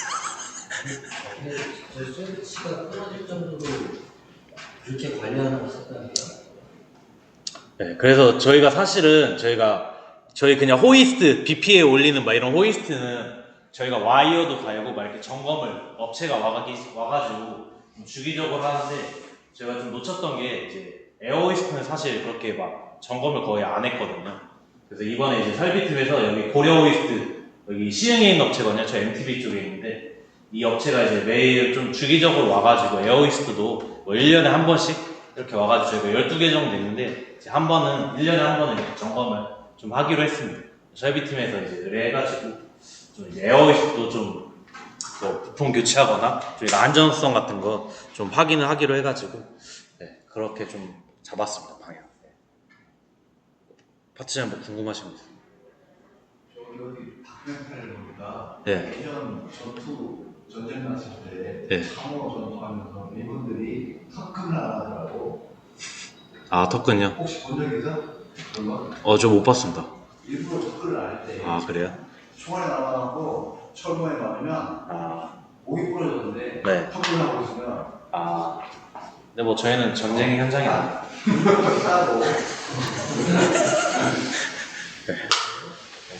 스위치가 끊어질 정도로 그렇게 관리하는 거 썼다니까. 네, 그래서 저희가 사실은 저희 그냥 호이스트, BP에 올리는 막 이런 호이스트는 저희가 와이어도 달고 막 이렇게 점검을 업체가 와가지고 주기적으로 하는데, 제가 좀 놓쳤던 게 이제 에어호이스트는 사실 그렇게 막 점검을 거의 안 했거든요. 그래서 이번에 이제 설비팀에서 여기 고려호이스트, 여기 시흥에 있는 업체거든요. 저 MTB 쪽에 있는데, 이 업체가 이제 매일 좀 주기적으로 와가지고 에어호이스트도 뭐 1년에 한 번씩 이렇게 와가지고 저희가 12개 정도 있는데, 이제 한 번은, 1년에 한 번은 이렇게 점검을 좀 하기로 했습니다. 설비팀에서 이제 의뢰해가지고, 좀 이제 에어호이스트도 좀 뭐 부품 교체하거나 저희가 안전성 같은 거 좀 확인을 하기로 해가지고, 네, 그렇게 좀 잡았습니다, 방향. 네. 파트장 뭐 궁금하신 거 있어요? 여기 다큐멘터리를 보니까 네. 예전 전쟁 났을 때 네. 참호 전투하면서 이분들이 터큰을 안 하더라고. 아, 터끈요? 혹시 본 적 있어? 그런 저 못 봤습니다. 일부러 터큰을 안 할 때 아, 그래요? 총알에 나가고 철거에 맞으면 아, 목이 부러졌는데 네. 터큰을 하고 있으면 아. 근데 뭐 저희는 전쟁 현장이 아니에요. 싸고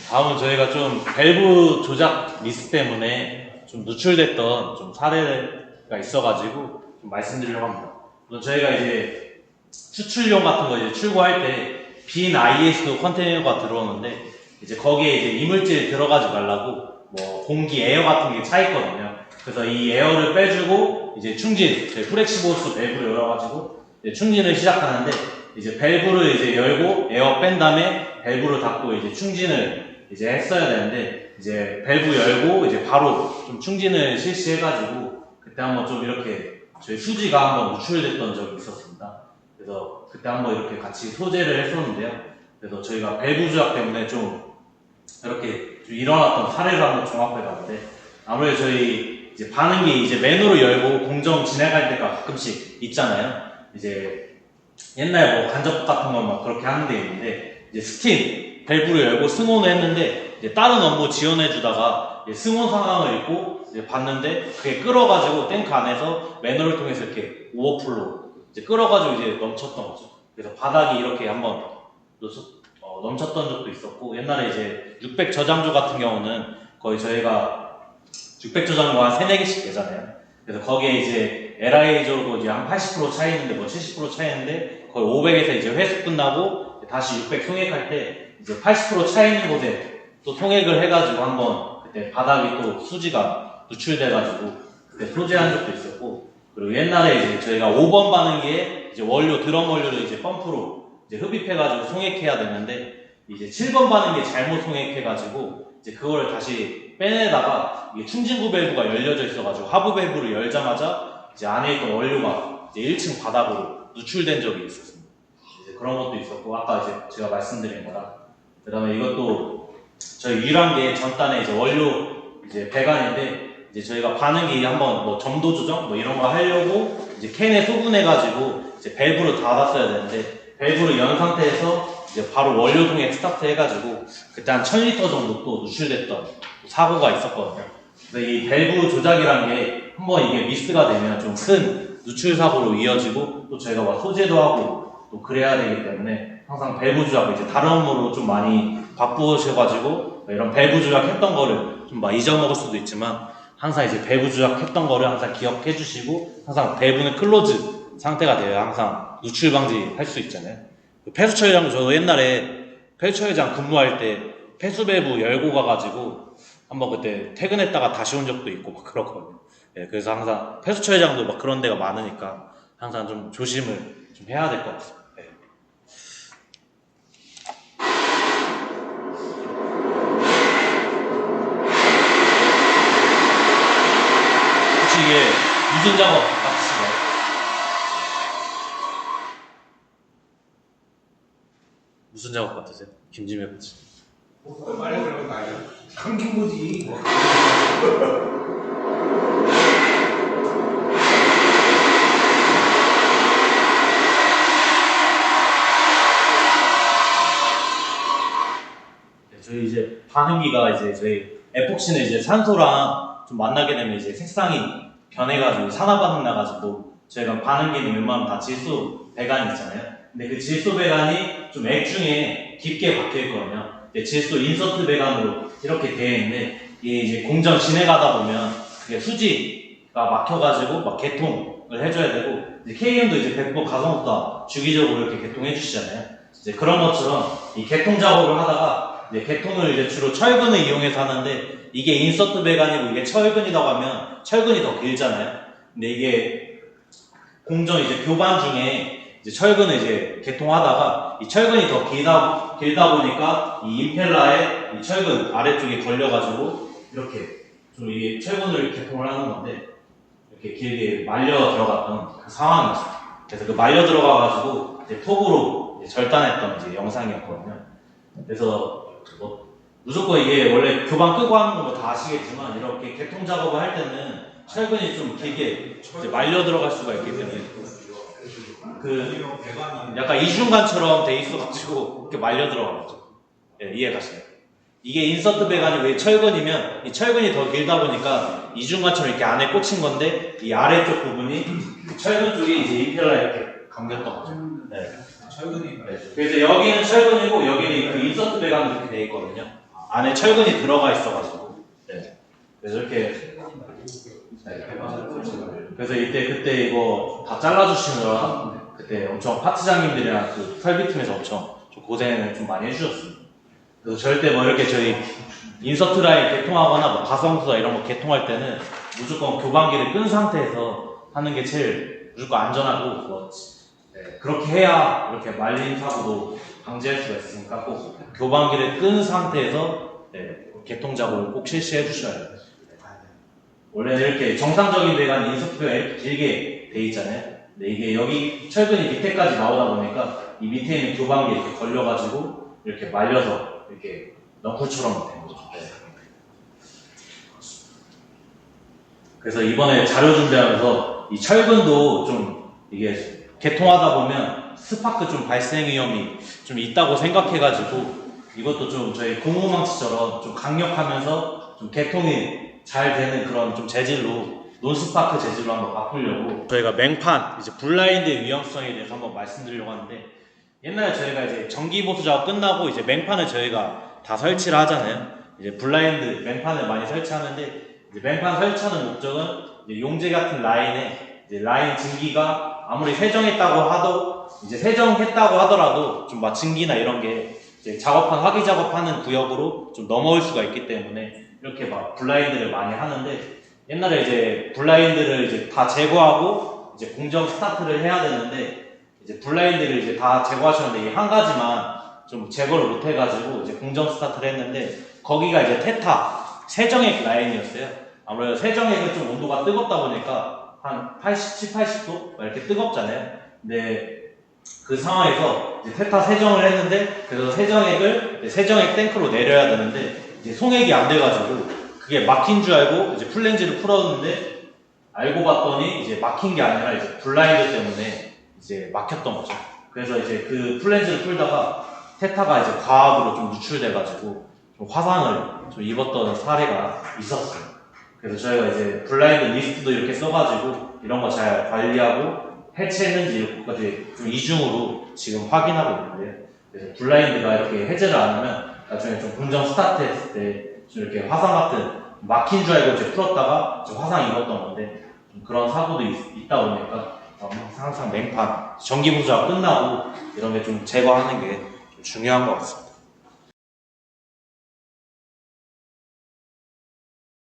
다음은 저희가 좀 밸브 조작 미스 때문에 좀 누출됐던 좀 사례가 있어가지고 좀 말씀드리려고 합니다. 우선 저희가 이제 수출용 같은 거 이제 출고할 때 빈 IS도 컨테이너가 들어오는데 이제 거기에 이제 이물질 들어가지 말라고 뭐 공기 에어 같은 게 차 있거든요. 그래서 이 에어를 빼주고 이제 충진, 저희 플렉시보스 밸브를 열어가지고 이제 충진을 시작하는데 이제 밸브를 이제 열고 에어 뺀 다음에 밸브를 닫고 이제 충진을 이제 했어야 되는데 이제 밸브 열고 이제 바로 좀 충진을 실시해가지고 그때 한번 좀 이렇게 저희 수지가 한번 누출됐던 적이 있었습니다. 그래서 그때 한번 이렇게 같이 소재를 했었는데요. 그래서 저희가 밸브 조작 때문에 좀 이렇게 좀 일어났던 사례를 한번 종합해봤는데 아무래도 저희 이제 반응기 이제 맨으로 열고 공정 진행할 때가 가끔씩 있잖아요. 이제 옛날 뭐 간접 같은 건 막 그렇게 하는 데 있는데 이제 스팀 밸브를 열고 승온을 했는데 이제 다른 업무 지원해주다가 승온 상황을 읽고 이제 봤는데 그게 끓어가지고 탱크 안에서 매너를 통해서 이렇게 오버플로 이제 끓어가지고 이제 넘쳤던 거죠. 그래서 바닥이 이렇게 한번 넘쳤던 적도 있었고 옛날에 이제 600 저장조 같은 경우는 거의 저희가 600 저장조가 한 3, 4개씩 되잖아요. 그래서 거기에 이제 LI조로 이제 한 80% 차이는데 뭐 70% 차이는데 거의 500에서 이제 회수 끝나고 다시 600 송액할 때 이제 80% 차이는 곳에 또 송액을 해가지고 한번 그때 바닥이 또 수지가 누출돼가지고 그때 소재한 적도 있었고 그리고 옛날에 이제 저희가 5번 반응기에 이제 원료 드럼 원료를 이제 펌프로 이제 흡입해가지고 송액해야 되는데 이제 7번 반응기에 잘못 송액해가지고 이제 그거를 다시 빼내다가 이게 충진구 밸브가 열려져 있어가지고 하부 밸브를 열자마자 이제 안에 있던 원료가 이제 1층 바닥으로 누출된 적이 있었습니다. 이제 그런 것도 있었고 아까 이제 제가 말씀드린 거랑 그 다음에 이것도 저희 유일한 게 전단에 이제 원료 이제 배관인데 이제 저희가 반응기 한번 뭐 점도 조정 뭐 이런 거 하려고 이제 캔에 소분해가지고 이제 밸브를 닫았어야 되는데 밸브를 연 상태에서 이제 바로 원료 통에 스타트 해가지고 그때 한 1000L 정도 또 누출됐던 사고가 있었거든요. 근데 이 밸브 조작이란 게 한번 이게 미스가 되면 좀 큰 누출 사고로 이어지고 또 저희가 막 소재도 하고 또 그래야 되기 때문에 항상 밸브 조작 이제 다른 업무로 좀 많이 바꾸셔가지고 이런 밸브 조작했던 거를 좀 막 잊어먹을 수도 있지만 항상 이제 밸브 조작했던 거를 항상 기억해 주시고 항상 밸브는 클로즈 상태가 돼야 항상 누출 방지할 수 있잖아요. 폐수 처리장 저도 옛날에 폐수 처리장 근무할 때 폐수 밸브 열고 가가지고 한번 그때 퇴근했다가 다시 온 적도 있고 막 그렇거든요. 예, 그래서 항상 폐수 처리장도 막 그런 데가 많으니까 항상 좀 조심을 좀 해야 될 것 같습니다. 예. 혹시 이게 무슨 작업 같으신가요? 무슨 작업 같으세요? 김지명 코치. 빨리 그러는 거 아니야? 감긴 거지. 네, 저희 이제 반응기가 이제 저희 에폭시는 이제 산소랑 좀 만나게 되면 이제 색상이 변해가지고 산화 반응 나가지고 저희가 반응기는 웬만하면 다 질소 배관이 있잖아요. 근데 그 질소 배관이 좀 액 중에 깊게 박혀 있거든요. 근데 질소 인서트 배관으로 이렇게 되어 있는데 이게 이제 공정 진행하다 보면 그게 수지가 막혀가지고 막 개통을 해줘야 되고 이제 KM도 이제 100번 가성보다 주기적으로 이렇게 개통해 주시잖아요. 이제 그런 것처럼 이 개통 작업을 하다가 이제 개통을 이제 주로 철근을 이용해서 하는데 이게 인서트 배가 아니고 이게 철근이라고 하면 철근이 더 길잖아요. 근데 이게 공정 이제 교반 중에 이제 철근을 이제 개통하다가 이 철근이 더 길다 보니까 이 임펠러에 이 철근 아래쪽에 걸려가지고 이렇게 좀 이게 철근을 개통을 하는 건데 이렇게 길게 말려 들어갔던 그 상황이죠. 그래서 그 말려 들어가가지고 이제 톱으로 이제 절단했던 이제 영상이었거든요. 그래서 뭐 무조건 이게 원래 교반 끄고 하는 건 뭐 다 아시겠지만 이렇게 개통 작업을 할 때는 철근이 좀 길게 이제 말려 들어갈 수가 있기 때문에 그 약간 이중관처럼 돼 있어가지고 이렇게 말려 들어간 거죠. 예, 이해가시나요? 이게 인서트 배관이 왜 철근이면 이 철근이 더 길다 보니까 이중관처럼 이렇게 안에 꽂힌 건데 이 아래쪽 부분이 철근 쪽에 이제 임펠러에 이렇게 감겼던 거죠. 네. 철근이 네. 그래서 여기는 철근이고 여기는 그 인서트 배관이 이렇게 돼 있거든요. 안에 철근이 들어가 있어가지고. 네. 그래서 이렇게. 네. 그래서 그때 이거 다 잘라주시느라 그때 엄청 파트장님들이랑 그 설비팀에서 엄청 좀 고생을 좀 많이 해주셨습니다. 그래서 절대 뭐 이렇게 저희 인서트 라인 개통하거나 뭐 가성수다 이런 거 개통할 때는 무조건 교반기를 끈 상태에서 하는 게 제일 무조건 안전하고 뭐 네, 그렇게 해야 이렇게 말린 사고도 방지할 수가 있으니까 꼭 교반기를 끈 상태에서 네, 개통 작업을 꼭 실시해 주셔야 돼요. 원래는 이렇게 정상적인 배관 인서트가 이렇게 길게 돼 있잖아요. 근데 이게 여기 철근이 밑에까지 나오다 보니까 이 밑에 있는 교반기에 이렇게 걸려가지고 이렇게 말려서 이렇게 넝쿨처럼 된 거죠. 네. 그래서 이번에 자료 준비하면서 이 철근도 좀 이게 개통하다 보면 스파크 좀 발생 위험이 좀 있다고 생각해가지고 이것도 좀 저희 고무망치처럼 좀 강력하면서 좀 개통이 잘 되는 그런 좀 재질로 논스파크 재질로 한번 바꾸려고 저희가 맹판 이제 블라인드 위험성에 대해서 한번 말씀드리려고 하는데 옛날에 저희가 이제 전기 보수 작업 끝나고 이제 맹판을 저희가 다 설치를 하잖아요. 이제 블라인드 맹판을 많이 설치하는데 이제 맹판 설치하는 목적은 이제 용제 같은 라인에 이제 라인 증기가 아무리 세정했다고 하더라도 좀 막 증기나 이런 게 이제 화기 작업하는 구역으로 좀 넘어올 수가 있기 때문에 이렇게 막 블라인드를 많이 하는데 옛날에 이제 블라인드를 이제 다 제거하고 이제 공정 스타트를 해야 되는데 이제 블라인드를 이제 다 제거하셨는데 이 한 가지만 좀 제거를 못 해가지고 이제 공정 스타트를 했는데 거기가 이제 테타 세정액 라인이었어요. 아무래도 세정액은 좀 온도가 뜨겁다 보니까 한 80, 80도 이렇게 뜨겁잖아요. 근데 그 상황에서 이제 테타 세정을 했는데 그래서 세정액 탱크로 내려야 되는데 이제 송액이 안 돼가지고 그게 막힌 줄 알고 이제 플랜지를 풀었는데 알고 봤더니 이제 막힌 게 아니라 이제 블라인드 때문에 이제 막혔던 거죠. 그래서 이제 그 플랜지를 풀다가 테타가 이제 과압으로 좀 누출돼가지고 좀 화상을 좀 입었던 사례가 있었어요. 그래서 저희가 이제 블라인드 리스트도 이렇게 써가지고 이런 거 잘 관리하고 해체했는지 이것까지 좀 이중으로 지금 확인하고 있는데요. 그래서 블라인드가 이렇게 해제를 안 하면 나중에 좀 공정 스타트 했을 때 좀 이렇게 화상 같은 막힌 줄 알고 이제 풀었다가 좀 화상 입었던 건데 좀 그런 사고도 있다 보니까 항상 맹판 전기 부수가 끝나고 이런 게 좀 제거하는 게 좀 중요한 것 같습니다.